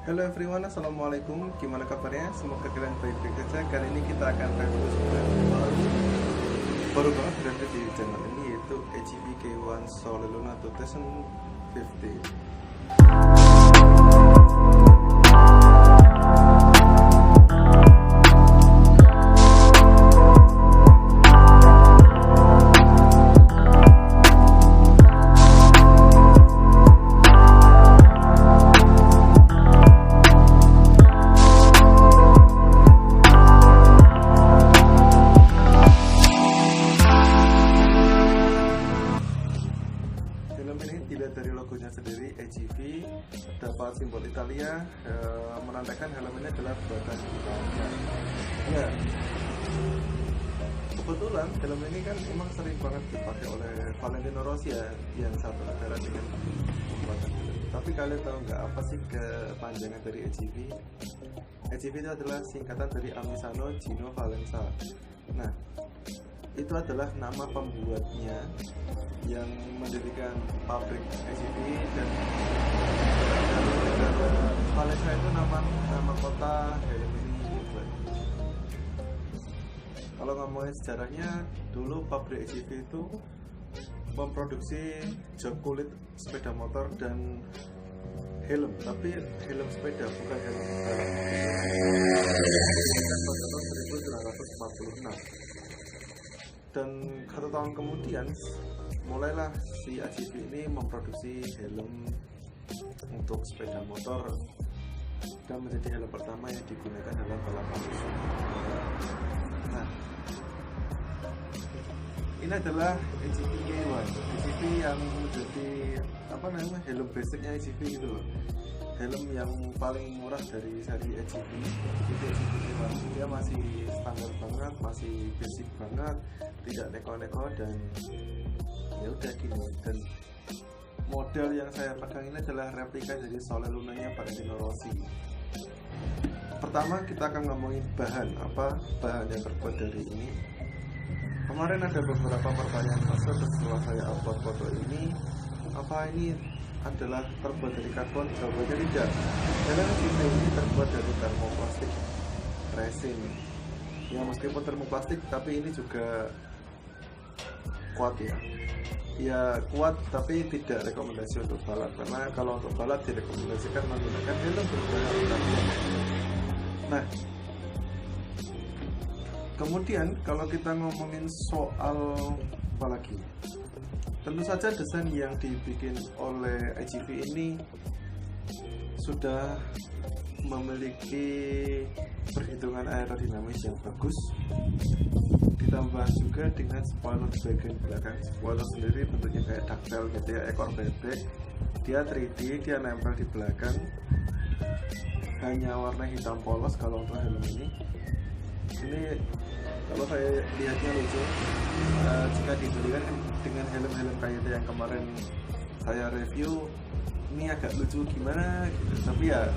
Hello everyone, assalamualaikum. Gimana kabarnya? Semoga kalian baik-baik saja. Kali ini kita akan review sebuah baru banget berada di channel ini, yaitu AGV K1 Sole Luna 2050. Film ini dilihat dari logonya sendiri, AGV, dapat simbol Italia, menandakan helm ini adalah buatan Italia. Ya, kebetulan film ini kan emang sering banget dipakai oleh Valentino Rossi ya, yang satu negara dengan pembuatan film. Tapi kalian tahu nggak apa sih kepanjangan dari AGV? AGV itu adalah singkatan dari Amisano Gino Valenza. Nah, itu adalah nama pembuatnya yang mendirikan pabrik AGV, dan Valencia itu nama kota helm ini juga. Kalau ngomongin sejarahnya, dulu pabrik AGV itu memproduksi jok kulit sepeda motor dan helm, tapi helm sepeda bukan helm balap. Tahun 1946. Dan 1 tahun kemudian mulailah si AGV ini memproduksi helm untuk sepeda motor, dan menjadi helm pertama yang digunakan dalam balapan. Nah, ini adalah AGV K1, AGV yang menjadi helm basicnya AGV gitu loh, helm yang paling murah dari seri AGV. Itu AGV K1, dia masih standar banget, masih basic banget, tidak neko-neko, dan ya udah gini. Dan model yang saya pegang ini adalah replika dari Sole Lunanya Valentino Rossi. Pertama kita akan ngomongin bahan, apa bahan yang terbuat dari ini. Kemarin ada beberapa pertanyaan masuk setelah saya upload foto ini, apa ini adalah terbuat dari karbon? Jawabannya tidak. Karena kita ini terbuat dari termoplastik resin. Ya meskipun termoplastik, tapi ini juga kuat ya. Ya kuat, tapi tidak rekomendasi untuk balap, karena kalau untuk balap direkomendasikan menggunakan helm berbahan karbon. Nah, kemudian kalau kita ngomongin soal apa lagi, tentu saja desain yang dibikin oleh AGV ini sudah memiliki perhitungan aerodinamis yang bagus, ditambah juga dengan spoiler di bagian belakang. Spoiler sendiri bentuknya kayak ducktail gitu ya, ekor bebek. Dia 3D, dia nempel di belakang, hanya warna hitam polos kalau untuk helm ini. Ini kalau saya lihatnya lucu, jika dibandingkan dengan helm-helm kayak yang kemarin saya review, ini agak lucu gimana gitu, tapi ya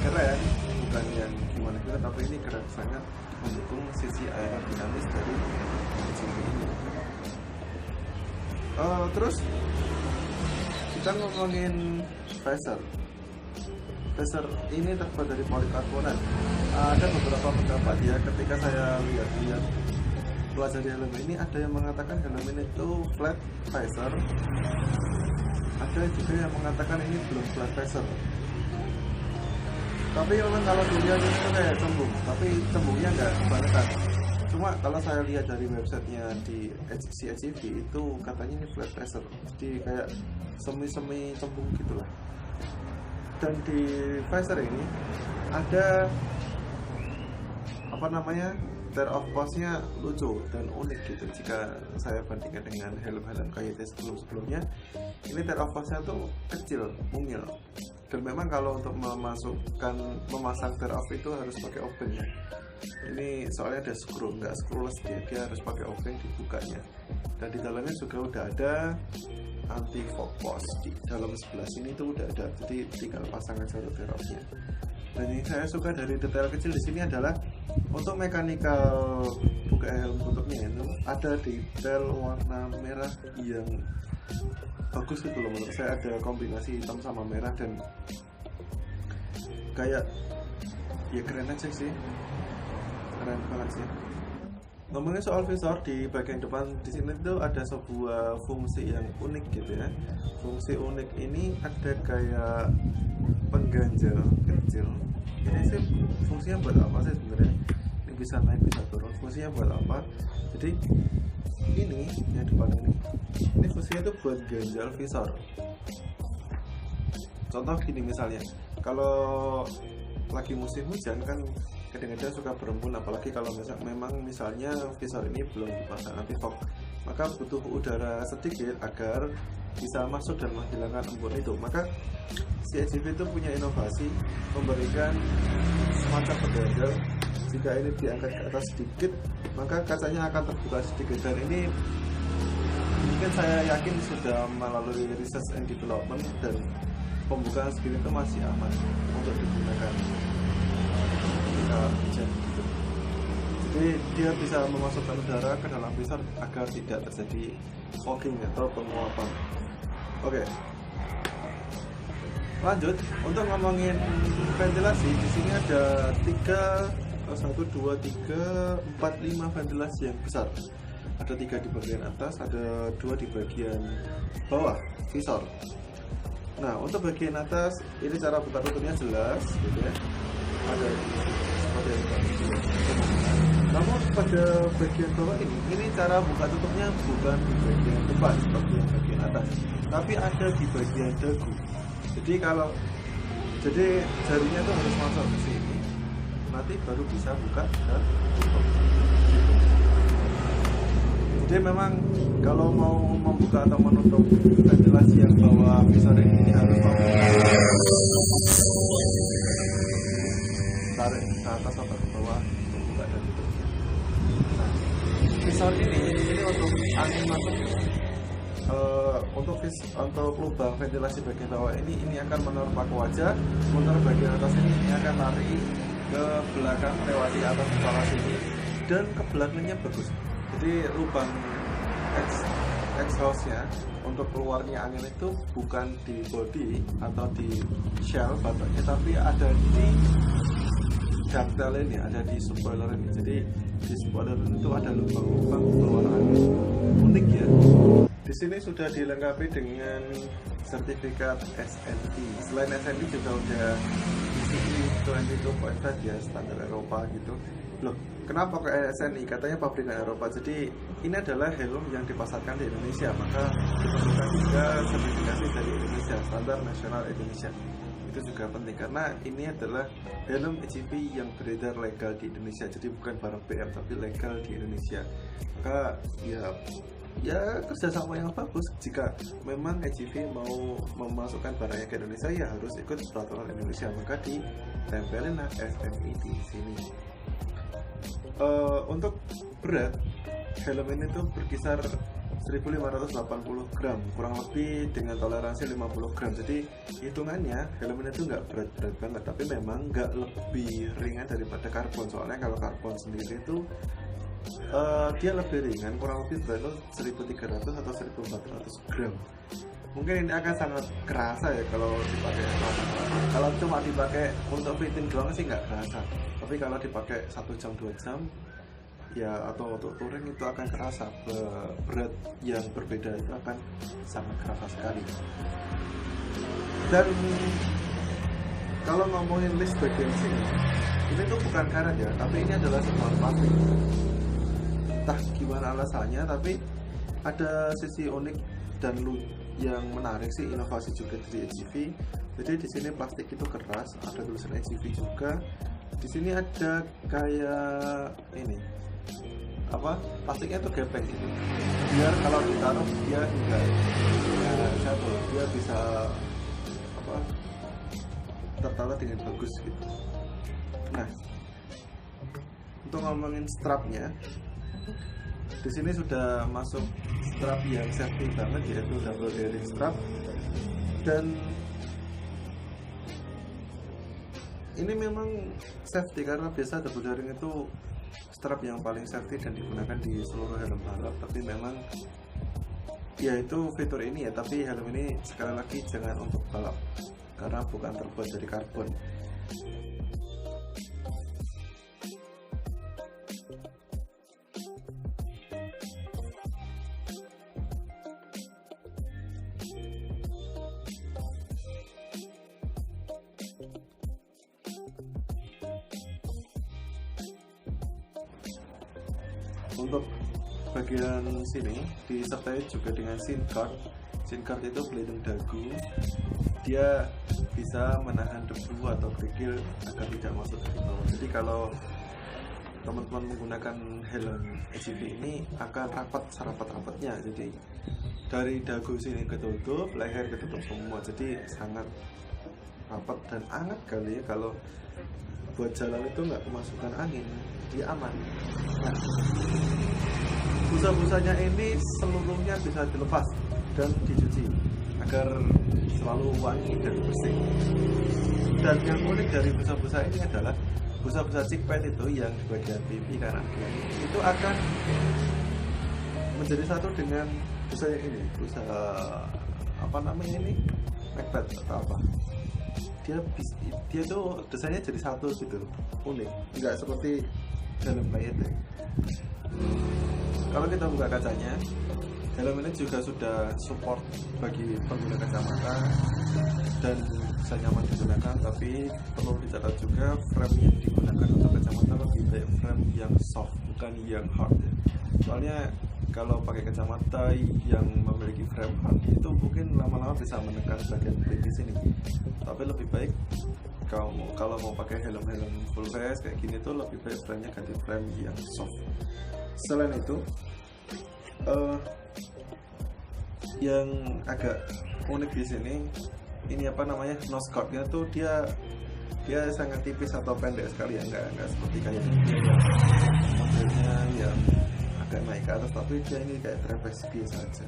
keren, bukan yang gimana gitu, tapi ini keren, sangat mendukung sisi aerodinamis dari AGV ini. Terus kita ngomongin phaser. Phaser ini terbuat dari polikarbonat. Ada beberapa pendapat ya, ketika saya lihat pelajari helm ini, ada yang mengatakan helm ini itu flat phaser, ada juga yang mengatakan ini belum flat phaser. Tapi memang kalau dilihat itu kayak cembung, tapi cembungnya nggak kebangetan. Cuma kalau saya lihat dari websitenya di AGV itu katanya ini flat phaser, jadi kayak semi cembung gitulah. Dan di phaser ini ada tear of post-nya lucu dan unik gitu. Jika saya bandingkan dengan helm-helm KYT sebelumnya, ini tear of post-nya tuh kecil, mungil. Dan memang kalau untuk memasang tear off itu harus pakai obeng ya. Ini soalnya ada screw, nggak screwless dia harus pakai obeng dibukanya. Dan di dalamnya juga udah ada anti fog post, di dalam sebelah sini tuh udah ada, jadi tinggal pasang aja tear off-nya. Dan yang saya suka dari detail kecil di sini adalah untuk mechanical buka helm tutupnya itu ada detail warna merah yang bagus gitu loh menurut saya. Ada kombinasi hitam sama merah, dan kayak ya keren aja sih, keren banget sih. Ngomongin soal visor di bagian depan, di sini tuh ada sebuah fungsi yang unik gitu ya. Fungsi unik ini ada kayak pengganjal kecil. Ini sih fungsinya buat apa sih sebenarnya? Ini bisa naik bisa turun. Fungsinya buat apa? Jadi ini yang depan ini fungsinya tuh buat ganjal visor. Contoh gini misalnya, kalau lagi musim hujan kan kadang-kadang suka berembun, apalagi kalau misalnya visor ini belum dipasang anti-fog, maka butuh udara sedikit agar bisa masuk dan menghilangkan embun itu. Maka si ACV itu punya inovasi memberikan semacam pengganjal. Jika ini diangkat ke atas sedikit, maka kacanya akan terbuka sedikit, dan ini mungkin saya yakin sudah melalui research and development, dan pembukaan segini itu masih aman untuk digunakan ketika hujan gitu. Jadi dia bisa memasukkan udara ke dalam visor agar tidak terjadi fogging atau penguapan. Oke. Lanjut, untuk ngomongin ventilasi, di sini ada 5 ventilasi yang besar. Ada 3 di bagian atas, ada 2 di bagian bawah visor. Nah, untuk bagian atas ini cara buka tutupnya jelas gitu ya. Ada seperti ini. Namun pada bagian bawah ini cara buka tutupnya bukan di bagian depan seperti yang bagian atas, tapi ada di bagian dagu. Jadi jarinya tuh harus masuk ke sini, nanti baru bisa buka dan tutup. Jadi memang kalau mau membuka atau menutup ventilasi yang bawah visor ini harus tarik ke atas atau ke bawah untuk buka dan tutupnya. Nah, visor ini untuk angin masuk. Untuk lubang ventilasi bagian bawah ini akan menerpa ke wajah, sementara bagian atas ini akan lari ke belakang melewati atas kepala sini, dan ke belakangnya bagus. Jadi lubang exhaustnya untuk keluarnya angin itu bukan di body atau di shell bataknya, tapi ada di ductile ini, ada di spoiler ini. Jadi di spoiler itu ada lubang-lubang keluar angin. Unik ya. Di sini sudah dilengkapi dengan sertifikat SNI. Selain SNI juga udah DCE 22.5 ya, standar Eropa gitu. Loh, kenapa ke SNI? Katanya pabrikan Eropa. Jadi ini adalah helm yang dipasarkan di Indonesia, maka diperlukan juga sertifikasi dari Indonesia, standar nasional Indonesia. Itu juga penting karena ini adalah helm ACV yang beredar legal di Indonesia. Jadi bukan barang BM tapi legal di Indonesia. Maka ya kerjasama yang bagus. Jika memang ACV mau memasukkan barangnya ke Indonesia, ya harus ikut peraturan Indonesia, maka ditempelin SNI di sini. Untuk berat helm ini tuh berkisar 1580 gram, kurang lebih dengan toleransi 50 gram. Jadi hitungannya helm ini tuh nggak berat-berat banget, tapi memang nggak lebih ringan daripada karbon. Soalnya kalau karbon sendiri itu dia lebih ringan, kurang lebih berat 1300 atau 1400 gram. Mungkin ini akan sangat kerasa ya kalau dipakai kalau cuma dipakai untuk fitting doang sih nggak kerasa, tapi kalau dipakai 1 jam 2 jam ya atau untuk touring itu akan kerasa. Berat yang berbeda itu akan sangat kerasa sekali. Dan kalau ngomongin list bagian sini, ini tuh bukan karet ya, tapi ini adalah sebuah plastik. Entah gimana alasannya, tapi ada sisi unik dan yang menarik sih, inovasi juga dari ACV. Jadi di sini plastik itu keras, ada tulisan ACV juga. Di sini ada kayak ini plastiknya tuh gepeng gitu, biar kalau ditaruh dia enggak jatuh, dia bisa tertaruh dengan bagus gitu. Nah, untuk ngomongin strapnya, di sini sudah masuk strap yang safety banget, yaitu double bearing strap. Dan ini memang safety karena biasa double bearing itu strap yang paling safety dan digunakan di seluruh helm balap. Tapi memang ya itu fitur ini ya, tapi helm ini sekali lagi jangan untuk balap, karena bukan terbuat dari karbon. Untuk bagian sini disertai juga dengan SIM card. SIM card itu pelindung dagu, dia bisa menahan debu atau kerikil agar tidak masuk dari bawah. Jadi kalau teman-teman menggunakan helm AGV ini akan rapat serapat-rapatnya, jadi dari dagu sini ketutup, leher ketutup semua, jadi sangat rapat dan hangat kali ya. Kalau buat jalan itu nggak kemasukan angin, dia aman. Nah, busa-busanya ini seluruhnya bisa dilepas dan dicuci agar selalu wangi dan bersih. Dan yang unik dari busa-busa ini adalah busa-busa chick pad itu yang di bagian pipi kanan itu akan menjadi satu dengan busa yang ini, busa apa namanya ini, Macbeth atau apa. Dia tuh desainnya jadi satu gitu, unik, nggak seperti helm Payete. Kalau kita buka kacanya, helm ini juga sudah support bagi pengguna kacamata dan bisa nyaman digunakan, tapi perlu dicatat juga frame yang digunakan untuk kacamata lebih baik frame yang soft, bukan yang hard ya. Soalnya kalau pakai kacamata yang memiliki frame hard itu mungkin lama-lama bisa menekan bagian pelipis ini. Tapi lebih baik kalau mau pakai helm-helm full face kayak gini tuh lebih baik frame-nya ganti frame yang soft. Selain itu, yang agak unik di sini, ini apa namanya, nose guard-nya tuh dia sangat tipis atau pendek sekali ya, nggak seperti kayak modelnya yang agak naik ke atas, tapi dia ini kayak trapeze biasa aja.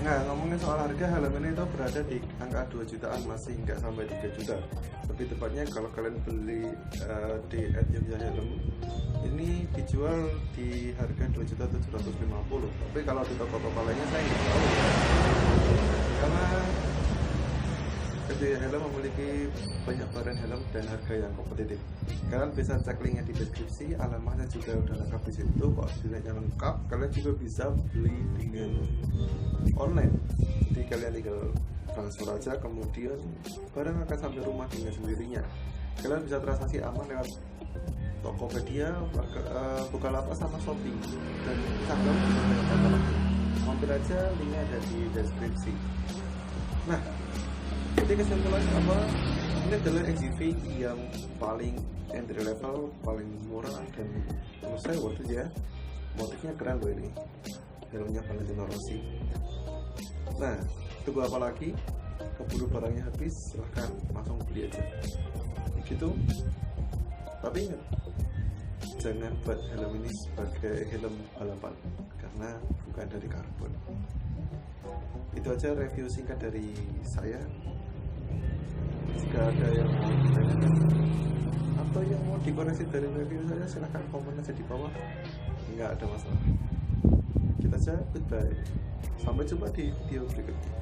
Nah, ngomongin soal harga, helm ini tuh berada di angka 2 jutaan, masih nggak sampai 3 juta. Lebih tepatnya kalau kalian beli di Yogyakarta Helm, ini dijual di harga 2.750.000. Tapi kalau di toko-toko lainnya saya nggak tahu ya. Karena Yogyakarta Helm memiliki banyak varian helm dan harga yang kompetitif. Kalian bisa cek linknya di deskripsi, alamatnya juga udah lengkap di situ. Kalau desainnya lengkap, kalian juga bisa beli dengan online. Jadi kalian tinggal transfer aja, kemudian barang akan sampai rumah dengan sendirinya. Kalian bisa transaksi aman lewat Tokopedia, Bukalapak sama Shopee, dan Instagram bisa dengan katalog. Mampir aja, linknya ada di deskripsi. Nah, jadi kesimpulan apa? Ini adalah AGV yang paling entry level, paling murah, dan menurut saya worth it ya. Motifnya keren loh ini, helmnya Valentino Rossi. Nah, tunggu apa lagi? Keburu barangnya habis, silahkan langsung beli aja. Gitu. Tapi ingat, jangan buat helm ini sebagai helm balapan, karena bukan dari karbon. Itu aja review singkat dari saya. Jika ada yang mau ditanyakan atau yang mau dikoreksi dari review saya, silahkan komen aja di bawah, nggak ada masalah. Kita aja, goodbye, sampai jumpa di video berikutnya.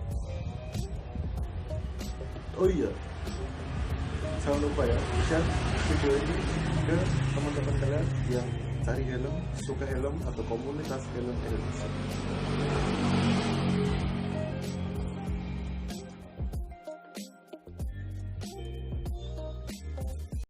Oh iya, jangan lupa ya, share video ini ke teman-teman kalian yang cari helm, suka helm, atau komunitas helm Indonesia.